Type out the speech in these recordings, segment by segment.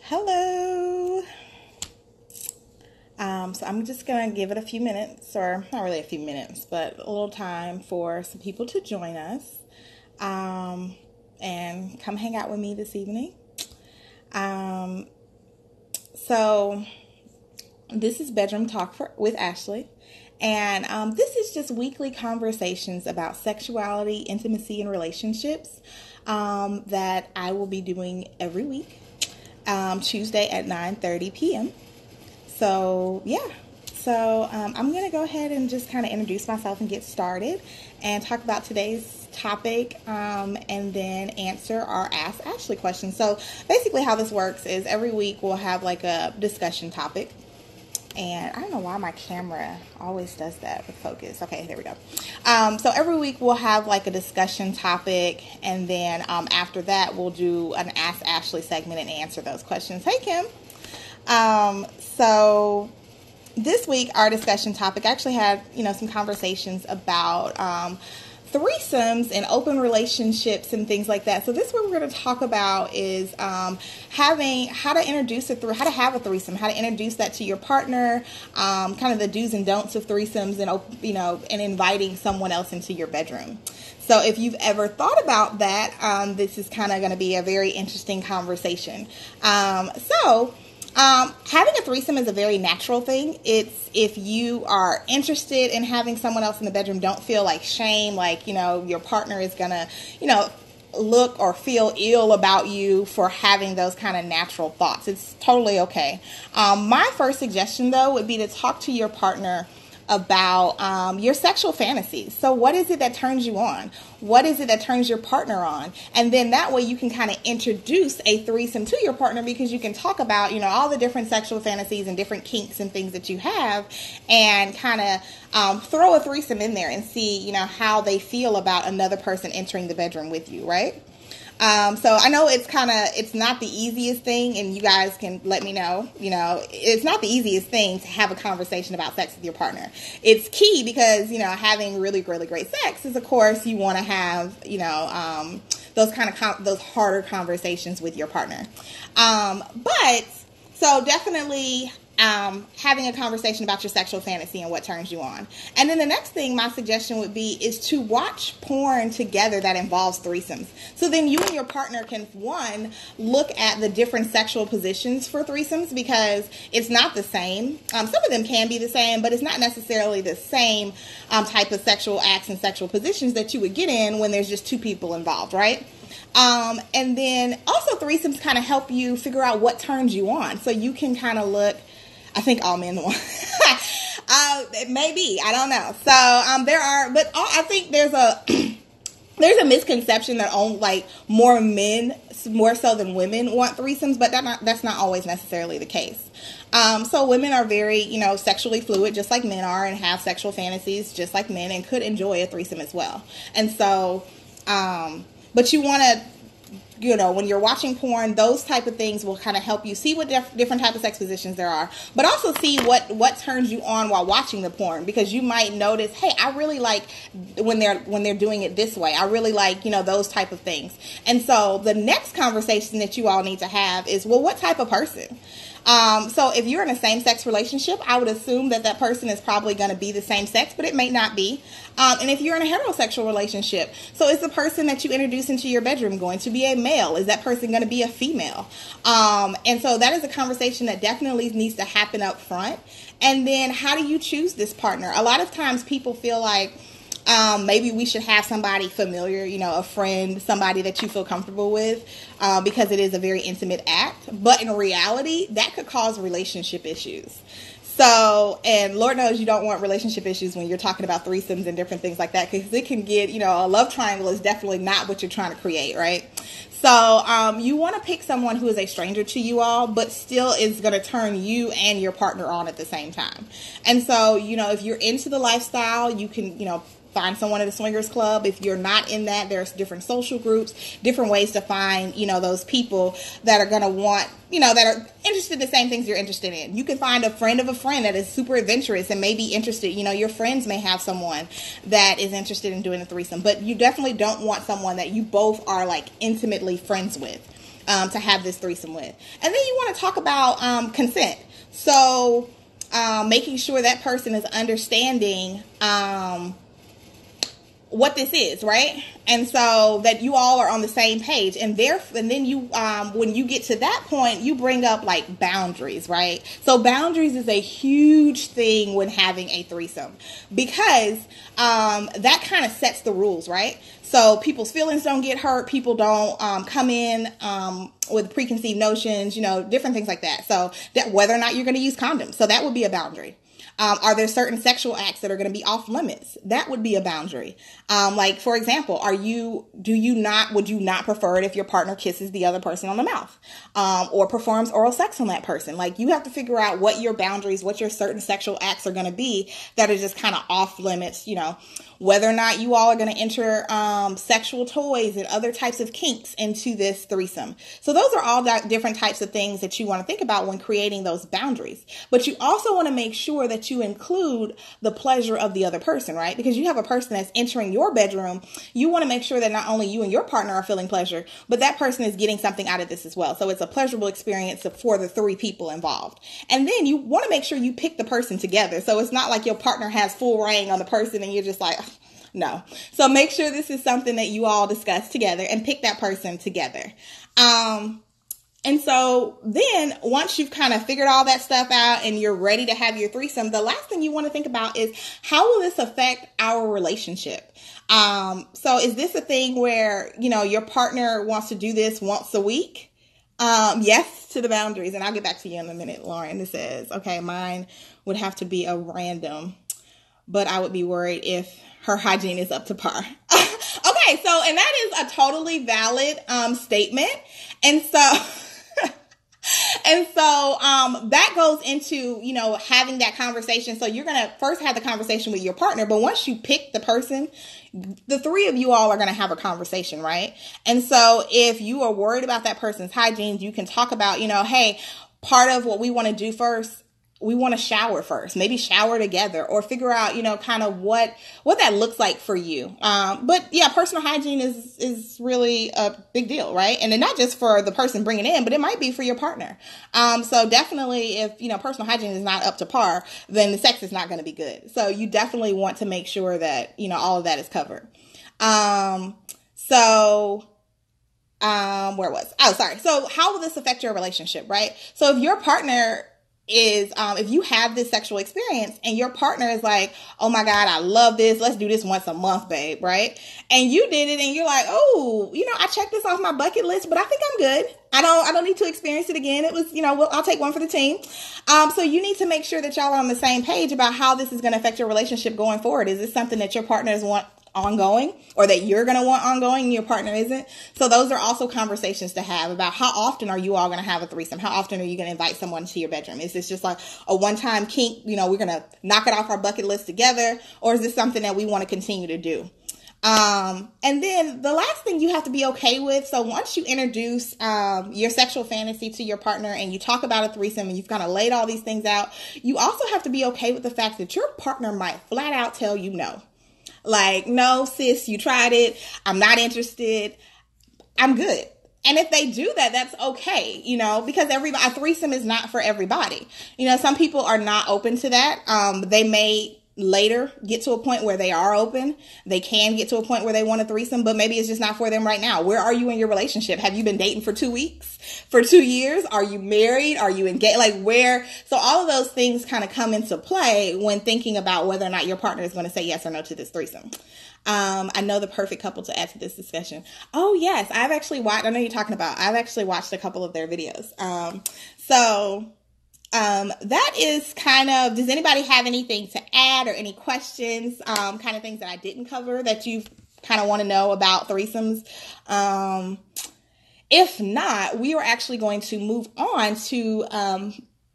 Hello. So I'm just going to give it a few minutes, or not really a few minutes, but a little time for some people to join us and come hang out with me this evening. So this is Bedroom Talk with Ashley, and this is just weekly conversations about sexuality, intimacy, and relationships that I will be doing every week, Tuesday at 9:30 p.m. So, yeah. So, I'm going to go ahead and just kind of introduce myself and get started and talk about today's topic and then answer our Ask Ashley questions. So, basically how this works is every week we'll have like a discussion topic. And I don't know why my camera always does that with focus. Okay, there we go. So every week we'll have like a discussion topic. And then after that, we'll do an Ask Ashley segment and answer those questions. Hey, Kim. So this week, our discussion topic actually had, some conversations about threesomes and open relationships and things like that. So this what we're going to talk about is how to have a threesome, how to introduce that to your partner, kind of the do's and don'ts of threesomes, and inviting someone else into your bedroom. So if you've ever thought about that, this is kind of going to be a very interesting conversation. Having a threesome is a very natural thing. It's if you are interested in having someone else in the bedroom, don't feel like shame, like, your partner is going to, look or feel ill about you for having those kind of natural thoughts. It's totally okay. My first suggestion, though, would be to talk to your partner about your sexual fantasies. So what is it that turns you on? What is it that turns your partner on? And then that way you can kind of introduce a threesome to your partner, because you can talk about, all the different sexual fantasies and different kinks and things that you have, and kind of throw a threesome in there and see, how they feel about another person entering the bedroom with you, right? So I know it's not the easiest thing, and you guys can let me know, it's not the easiest thing to have a conversation about sex with your partner. It's key because, having really, really great sex is, of course, you want to have, those those harder conversations with your partner. So definitely, having a conversation about your sexual fantasy and what turns you on. And then the next thing my suggestion would be is to watch porn together that involves threesomes. So then you and your partner can, one, look at the different sexual positions for threesomes, because it's not the same. Some of them can be the same, but it's not necessarily the same type of sexual acts and sexual positions that you would get in when there's just two people involved, right? And then also threesomes kind of help you figure out what turns you on. So you can kind of look, I think all men want. It may be, I don't know. So I think there's a misconception that more men, more so than women, want threesomes, but that's not always necessarily the case. So women are very, sexually fluid, just like men are, and have sexual fantasies just like men, and could enjoy a threesome as well. And so, but you want to, when you're watching porn, those type of things will kind of help you see what different type of sex positions there are, but also see what turns you on while watching the porn, because you might notice, hey, I really like when they're doing it this way. I really like, those type of things. And so the next conversation that you all need to have is, well, what type of person? So if you're in a same-sex relationship, I would assume that person is probably going to be the same sex, but it may not be. And if you're in a heterosexual relationship, so is the person that you introduce into your bedroom going to be a male? Is that person going to be a female? And so that is a conversation that definitely needs to happen up front. And then how do you choose this partner? A lot of times people feel like, maybe we should have somebody familiar, a friend, somebody that you feel comfortable with, because it is a very intimate act. But in reality, that could cause relationship issues. So, and Lord knows you don't want relationship issues when you're talking about threesomes and different things like that, because it can get, a love triangle is definitely not what you're trying to create, right? So, you want to pick someone who is a stranger to you all, but still is going to turn you and your partner on at the same time. And so, if you're into the lifestyle, you can, find someone at a swingers club. If you're not in that, there's different social groups, different ways to find, those people that are going to want, that are interested in the same things you're interested in. You can find a friend of a friend that is super adventurous and may be interested. Your friends may have someone that is interested in doing a threesome, but you definitely don't want someone that you both are like intimately friends with. to have this threesome with. And then you want to talk about consent. So making sure that person is understanding what this is, right? And so that you all are on the same page, and then you, when you get to that point, you bring up like boundaries, right? So boundaries is a huge thing when having a threesome, because that kind of sets the rules, right? So people's feelings don't get hurt. People don't come in with preconceived notions, different things like that. So that whether or not you're going to use condoms, so that would be a boundary. Are there certain sexual acts that are going to be off limits? That would be a boundary. Like, for example, would you not prefer it if your partner kisses the other person on the mouth, or performs oral sex on that person? Like, you have to figure out what your boundaries, what your certain sexual acts are going to be that are just kind of off limits, whether or not you all are going to enter sexual toys and other types of kinks into this threesome. So those are all different types of things that you want to think about when creating those boundaries. But you also want to make sure that you include the pleasure of the other person, right? Because you have a person that's entering your bedroom. You want to make sure that not only you and your partner are feeling pleasure, but that person is getting something out of this as well. So it's a pleasurable experience for the three people involved. And then you want to make sure you pick the person together. So it's not like your partner has full reign on the person and you're just like, no. So make sure this is something that you all discuss together and pick that person together. And so then once you've kind of figured all that stuff out and you're ready to have your threesome, the last thing you want to think about is, how will this affect our relationship? So is this a thing where, your partner wants to do this once a week? Yes to the boundaries. And I'll get back to you in a minute, Lauren. It says, okay, mine would have to be a random, but I would be worried if her hygiene is up to par. Okay, so, and that is a totally valid statement. And so that goes into, having that conversation. So you're going to first have the conversation with your partner, but once you pick the person, the three of you all are going to have a conversation, right? And so if you are worried about that person's hygiene, you can talk about, hey, part of what we want to do first, we want to shower first, maybe shower together, or figure out, kind of what that looks like for you. But yeah, personal hygiene is really a big deal, right? And then not just for the person bringing in, but it might be for your partner. So definitely if, personal hygiene is not up to par, then the sex is not going to be good. So you definitely want to make sure that, all of that is covered. Where was, So how will this affect your relationship, right? So if your partner is, if you have this sexual experience and your partner is like, oh my God, I love this. Let's do this once a month, babe. Right. And you did it and you're like, oh, I checked this off my bucket list, but I think I'm good. I don't need to experience it again. It was, I'll take one for the team. So you need to make sure that y'all are on the same page about how this is going to affect your relationship going forward. Is this something that your partners want ongoing, or that you're going to want ongoing and your partner isn't? So those are also conversations to have about, how often are you all going to have a threesome? How often are you going to invite someone to your bedroom? Is this just like a one-time kink? We're going to knock it off our bucket list together, or is this something that we want to continue to do? And then the last thing you have to be okay with. So once you introduce your sexual fantasy to your partner and you talk about a threesome and you've kind of laid all these things out, you also have to be okay with the fact that your partner might flat out tell you no. Like, no, sis, you tried it. I'm not interested. I'm good. And if they do that, that's okay, because a threesome is not for everybody. Some people are not open to that. They may later get to a point where they are open. They can get to a point where they want a threesome, but maybe it's just not for them right now. Where are you in your relationship? Have you been dating for 2 weeks? For 2 years? Are you married? Are you engaged? Like, where? So all of those things kind of come into play when thinking about whether or not your partner is going to say yes or no to this threesome. I know the perfect couple to add to this discussion. Oh yes, I've actually watched a couple of their videos. That is kind of, does anybody have anything to add or any questions, kind of things that I didn't cover that you kind of want to know about threesomes? If not, we are actually going to move on to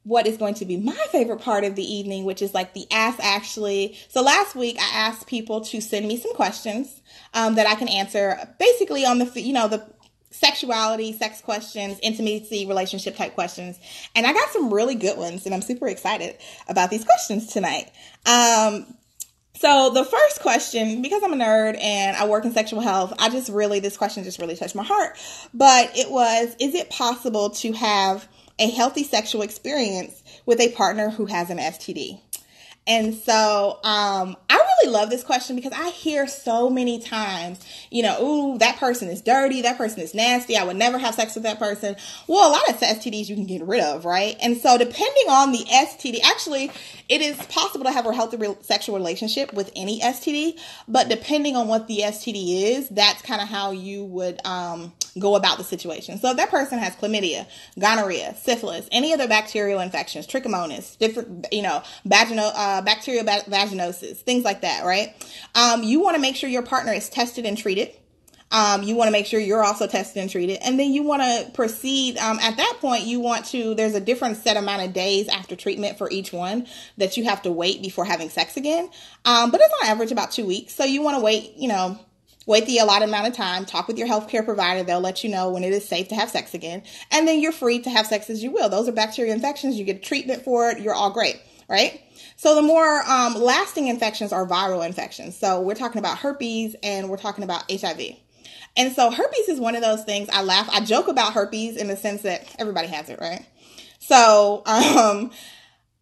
what is going to be my favorite part of the evening, which is like the Ask Ashley. So last week I asked people to send me some questions that I can answer basically on the sexuality, sex questions, intimacy, relationship type questions. And I got some really good ones and I'm super excited about these questions tonight. So the first question, because I'm a nerd and I work in sexual health, this question just really touched my heart. But it was, is it possible to have a healthy sexual experience with a partner who has an STD? And so I really love this question because I hear so many times, ooh, that person is dirty, that person is nasty, I would never have sex with that person. Well, a lot of STDs you can get rid of, right? And so depending on the STD, actually, it is possible to have a healthy sexual relationship with any STD, but depending on what the STD is, that's kind of how you would go about the situation. So if that person has chlamydia, gonorrhea, syphilis, any other bacterial infections, trichomonas, different, bacterial vaginosis, things like that, right? You want to make sure your partner is tested and treated. You want to make sure you're also tested and treated. And then you want to proceed. At that point, there's a different set amount of days after treatment for each one that you have to wait before having sex again. But it's on average about 2 weeks. So you want to wait the allotted amount of time, talk with your healthcare provider. They'll let you know when it is safe to have sex again. And then you're free to have sex as you will. Those are bacterial infections. You get treatment for it. You're all great, right? So the more lasting infections are viral infections. So we're talking about herpes and we're talking about HIV. And so herpes is one of those things. I joke about herpes in the sense that everybody has it, right? So,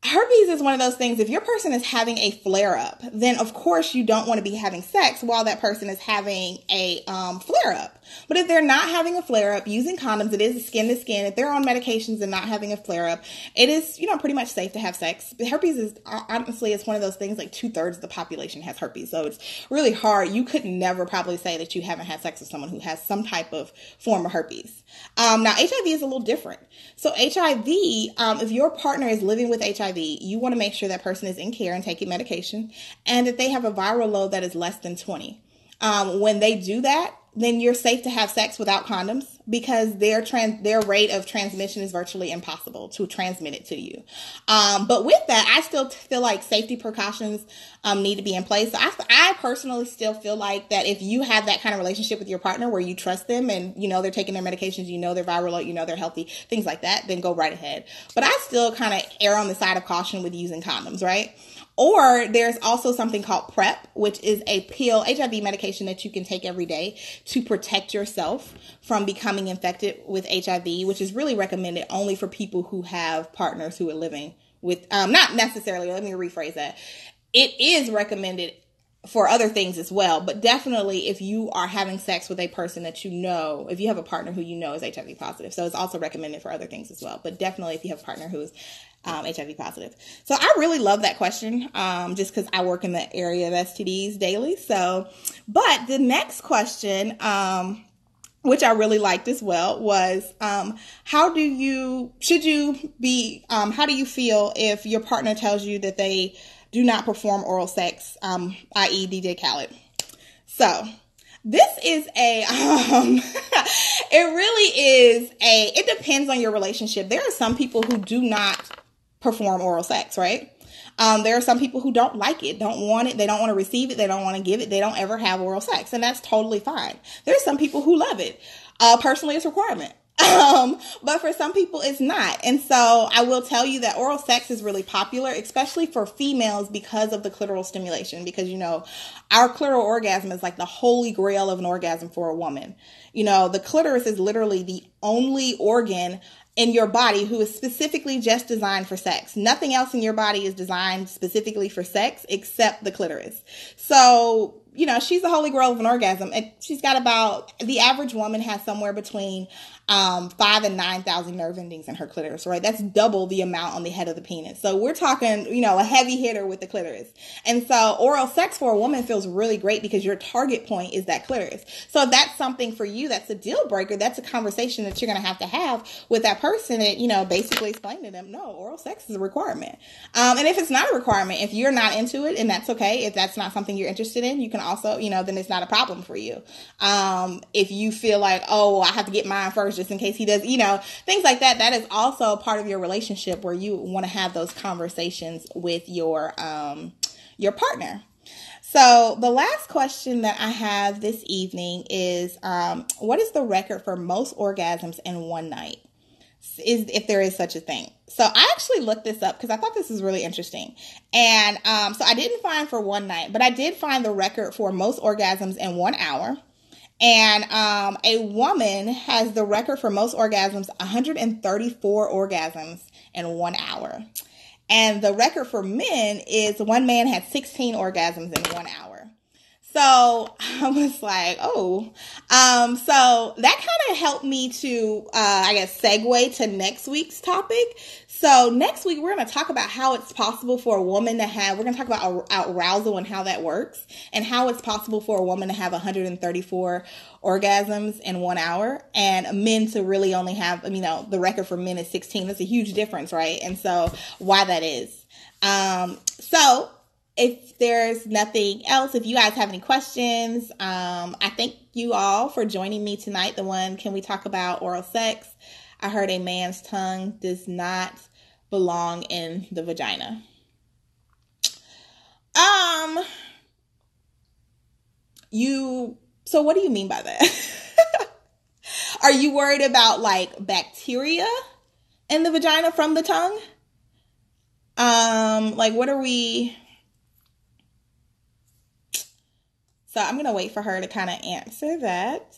herpes is one of those things, if your person is having a flare-up, then of course you don't want to be having sex while that person is having a flare-up. But if they're not having a flare-up, using condoms, it is skin to skin. If they're on medications and not having a flare-up, it is, pretty much safe to have sex. Herpes is, honestly, it's one of those things, like 2/3 of the population has herpes. So it's really hard. You could never probably say that you haven't had sex with someone who has some type of form of herpes. Now, HIV is a little different. So HIV, if your partner is living with HIV, you want to make sure that person is in care and taking medication and that they have a viral load that is less than 20. When they do that, then you're safe to have sex without condoms because their rate of transmission is virtually impossible to transmit it to you. But with that, I still feel like safety precautions need to be in place. So I personally still feel like that if you have that kind of relationship with your partner where you trust them and they're taking their medications, they're viral, they're healthy, things like that, then go right ahead. But I still kind of err on the side of caution with using condoms, right? Or there's also something called PrEP, which is a pill, HIV medication that you can take every day to protect yourself from becoming infected with HIV, which is really recommended only for people who have partners who are living with, not necessarily, let me rephrase that. It is recommended for other things as well, but definitely if you are having sex with a person that if you have a partner who is HIV positive. So it's also recommended for other things as well, but definitely if you have a partner who is HIV positive. So I really love that question, just because I work in the area of STDs daily. But the next question, which I really liked as well, was how do you feel if your partner tells you that they do not perform oral sex, i.e. DJ Khaled? So this is it depends on your relationship. There are some people who do not perform oral sex, right? There are some people who don't like it, don't want it, they don't want to receive it, they don't want to give it, they don't ever have oral sex, and that's totally fine. There's some people who love it. Personally, it's a requirement. But for some people it's not. And so I will tell you that oral sex is really popular, especially for females because of the clitoral stimulation, because our clitoral orgasm is like the holy grail of an orgasm for a woman. The clitoris is literally the only organ in your body who is specifically just designed for sex. Nothing else in your body is designed specifically for sex except the clitoris. So, she's the holy grail of an orgasm. And she's got the average woman has somewhere between 5,000 and 9,000 nerve endings in her clitoris, right? That's double the amount on the head of the penis. So we're talking, a heavy hitter with the clitoris. And so oral sex for a woman feels really great because your target point is that clitoris. So if that's something for you, that's a deal breaker. That's a conversation that you're going to have with that person that, basically explain to them, no, oral sex is a requirement. And if it's not a requirement, if you're not into it, and that's okay, if that's not something you're interested in, you can also, then it's not a problem for you. If you feel like, oh, I have to get mine first just in case he does, things like that. That is also part of your relationship where you want to have those conversations with your partner. So the last question that I have this evening is, what is the record for most orgasms in one night? if there is such a thing. So I actually looked this up because I thought this was really interesting. And so I didn't find for one night, but I did find the record for most orgasms in 1 hour. And a woman has the record for most orgasms, 134 orgasms in 1 hour. And the record for men is one man had 16 orgasms in 1 hour. So I was like, oh, so that kind of helped me to, I guess, segue to next week's topic. So next week, we're going to talk about how it's possible for a woman to have, we're going to talk about arousal and how that works, and how it's possible for a woman to have 134 orgasms in 1 hour, and men to really only have, you know, the record for men is 16. That's a huge difference, right? And so why that is. So if there's nothing else, if you guys have any questions, I thank you all for joining me tonight. The one, can we talk about oral sex? I heard a man's tongue does not belong in the vagina. So what do you mean by that? Are you worried about like bacteria in the vagina from the tongue? Like what are we... So I'm going to wait for her to kind of answer that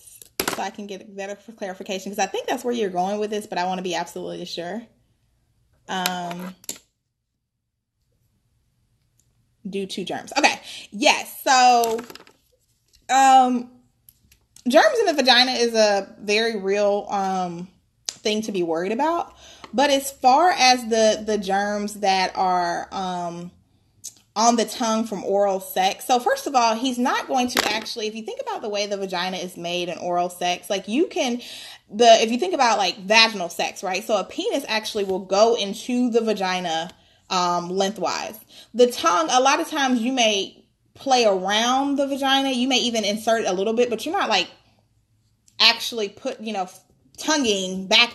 so I can get a better clarification, because I think that's where you're going with this, but I want to be absolutely sure. Due to germs. Okay. Yes. So, germs in the vagina is a very real, thing to be worried about. But as far as the germs that are, on the tongue from oral sex. So first of all, he's not going to actually, if you think about the way the vagina is made in oral sex, like if you think about like vaginal sex, right? So a penis actually will go into the vagina, lengthwise. The tongue, a lot of times you may play around the vagina. You may even insert a little bit, but you're not like actually tonguing back,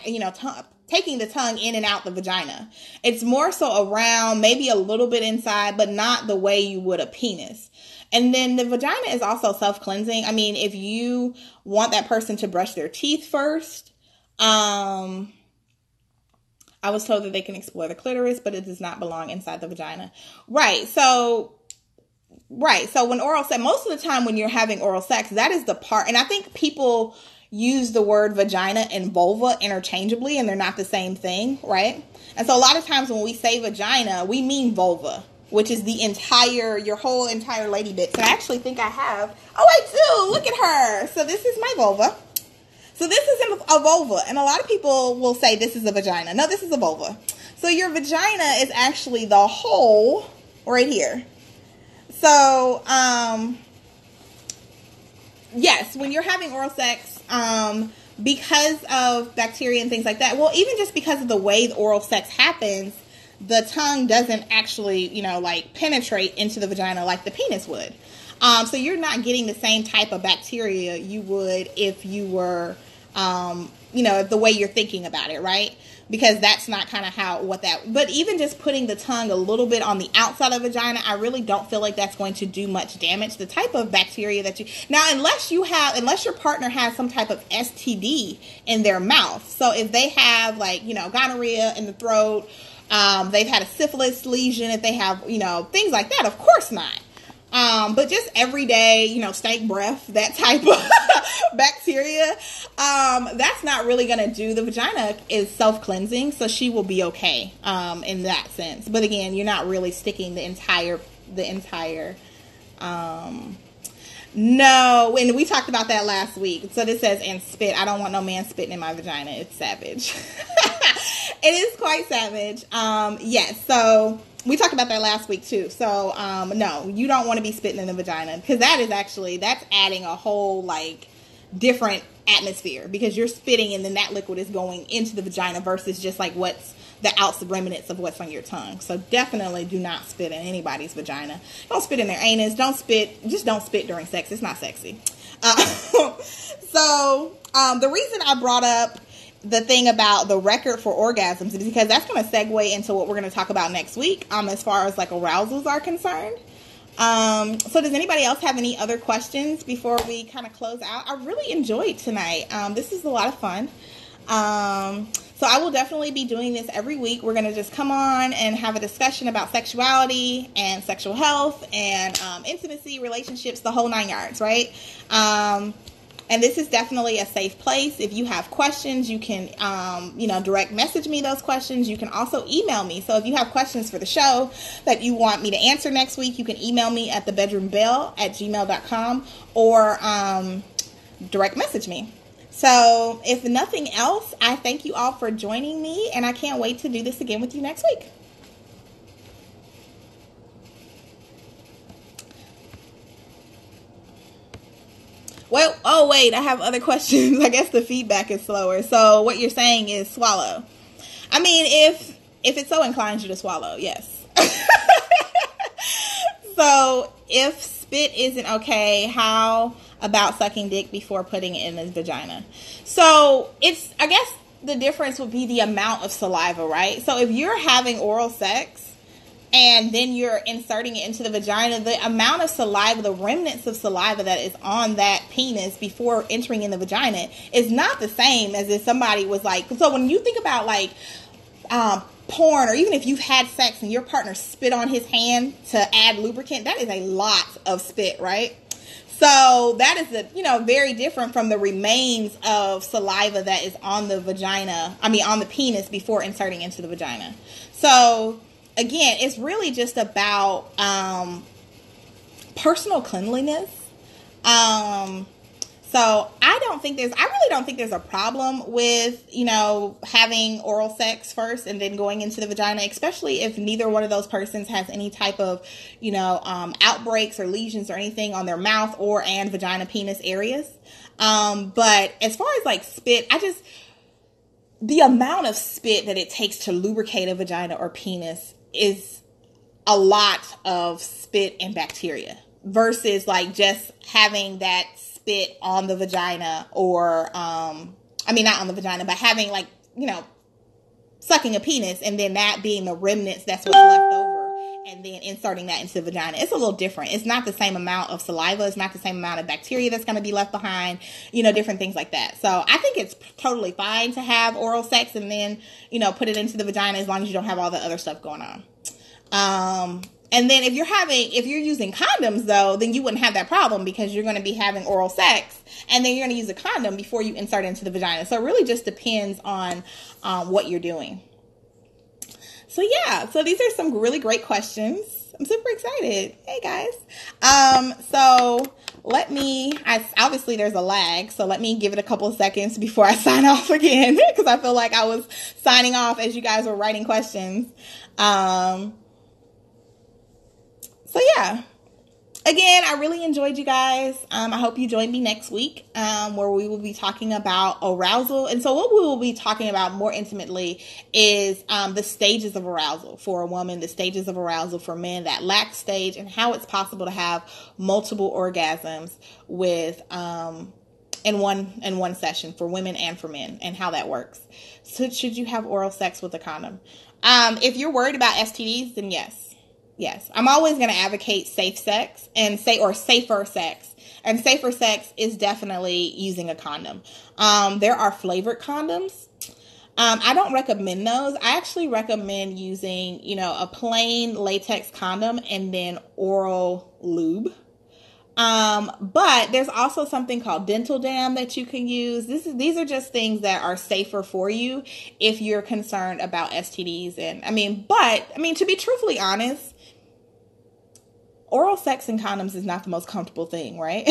taking the tongue in and out the vagina. It's more so around, maybe a little bit inside, but not the way you would a penis. And then the vagina is also self-cleansing. I mean, if you want that person to brush their teeth first, I was told that they can explore the clitoris, but it does not belong inside the vagina. Right. So when oral sex, most of the time when you're having oral sex, that is the part, and I think people use the word vagina and vulva interchangeably, and they're not the same thing, right? And so a lot of times when we say vagina, we mean vulva, which is your whole entire lady bits. And I actually think I have, I do, look at her. So this is my vulva. So this is a vulva, and a lot of people will say this is a vagina. No, this is a vulva. So your vagina is actually the hole right here. So, yes, when you're having oral sex, because of bacteria and things like that, well, even just because of the way the oral sex happens, the tongue doesn't actually, penetrate into the vagina like the penis would. So you're not getting the same type of bacteria you would if you were, the way you're thinking about it, right? Because that's not kind of but even just putting the tongue a little bit on the outside of the vagina, I really don't feel like that's going to do much damage. The type of bacteria unless your partner has some type of STD in their mouth. So if they have gonorrhea in the throat, they've had a syphilis lesion, if they have, things like that, of course not. But just everyday, stank breath, that type of bacteria, that's not really going to do. The vagina is self-cleansing, so she will be okay, in that sense. But again, you're not really sticking the entire, no, and we talked about that last week. So this says, and spit. I don't want no man spitting in my vagina. It's savage. It is quite savage. Yes. So we talked about that last week too. So, no, you don't want to be spitting in the vagina, because that's adding a whole different atmosphere, because you're spitting and then that liquid is going into the vagina versus just what's the outside remnants of what's on your tongue. So definitely do not spit in anybody's vagina. Don't spit in their anus. Just don't spit during sex. It's not sexy. So the reason I brought up the thing about the record for orgasms is because that's going to segue into what we're going to talk about next week, as far as arousals are concerned. So does anybody else have any other questions before we kind of close out? I really enjoyed tonight. This is a lot of fun. So I will definitely be doing this every week. We're going to just come on and have a discussion about sexuality and sexual health and intimacy, relationships, the whole 9 yards, right? And this is definitely a safe place. If you have questions, you can, direct message me those questions. You can also email me. So if you have questions for the show that you want me to answer next week, you can email me at thebedroombell@gmail.com or direct message me. So if nothing else, I thank you all for joining me, and I can't wait to do this again with you next week. Well, oh wait, I have other questions. I guess the feedback is slower. So what you're saying is swallow. I mean, if it so inclines you to swallow, yes. So if spit isn't okay, how about sucking dick before putting it in his vagina? So I guess the difference would be the amount of saliva, right? So if you're having oral sex and then you're inserting it into the vagina, the amount of saliva, the remnants of saliva that is on that penis before entering in the vagina is not the same as if somebody was like, so when you think about like porn, or even if you've had sex and your partner spit on his hand to add lubricant, that is a lot of spit, right? So that is very different from the remains of saliva that is on the on the penis before inserting into the vagina. So again, it's really just about personal cleanliness. So I really don't think there's a problem with, having oral sex first and then going into the vagina, especially if neither one of those persons has any type of, outbreaks or lesions or anything on their mouth and vagina penis areas. But as far as like spit, the amount of spit that it takes to lubricate a vagina or penis is a lot of spit and bacteria versus like just having that spit on the vagina or, not on the vagina, but having like, sucking a penis and then that being the remnants, that's what's left over, and then inserting that into the vagina. It's a little different. It's not the same amount of saliva. It's not the same amount of bacteria that's going to be left behind, different things like that. So I think it's totally fine to have oral sex and then, put it into the vagina as long as you don't have all the other stuff going on. And then if you're using condoms though, then you wouldn't have that problem because you're going to be having oral sex and then you're going to use a condom before you insert it into the vagina. So it really just depends on what you're doing. So yeah, so these are some really great questions. I'm super excited. Hey guys. So obviously there's a lag, so let me give it a couple of seconds before I sign off again because I feel like I was signing off as you guys were writing questions. So yeah, again, I really enjoyed you guys. I hope you join me next week where we will be talking about arousal. And so what we will be talking about more intimately is the stages of arousal for a woman, the stages of arousal for men, that lax stage, and how it's possible to have multiple orgasms in one session for women and for men, and how that works. So should you have oral sex with a condom? If you're worried about STDs, then yes. Yes, I'm always going to advocate safe sex or safer sex. And safer sex is definitely using a condom. There are flavored condoms. I don't recommend those. I actually recommend using, a plain latex condom and then oral lube. But there's also something called dental dam that you can use. These are just things that are safer for you if you're concerned about STDs. And to be truthfully honest, oral sex and condoms is not the most comfortable thing, right?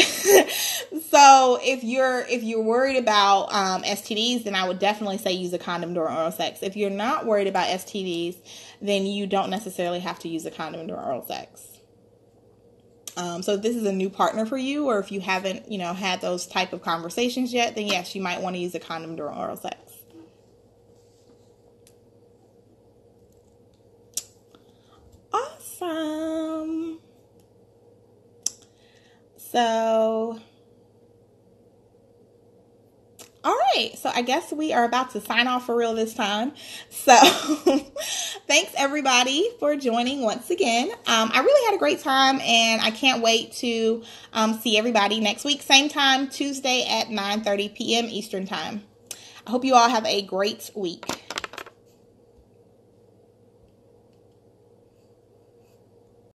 So if you're worried about STDs, then I would definitely say use a condom during oral sex. If you're not worried about STDs, then you don't necessarily have to use a condom during oral sex. So if this is a new partner for you, or if you haven't, had those type of conversations yet, then yes, you might want to use a condom during oral sex. Awesome. So, all right. So I guess we are about to sign off for real this time. So thanks everybody for joining once again. I really had a great time and I can't wait to see everybody next week. Same time, Tuesday at 9:30 p.m. Eastern time. I hope you all have a great week.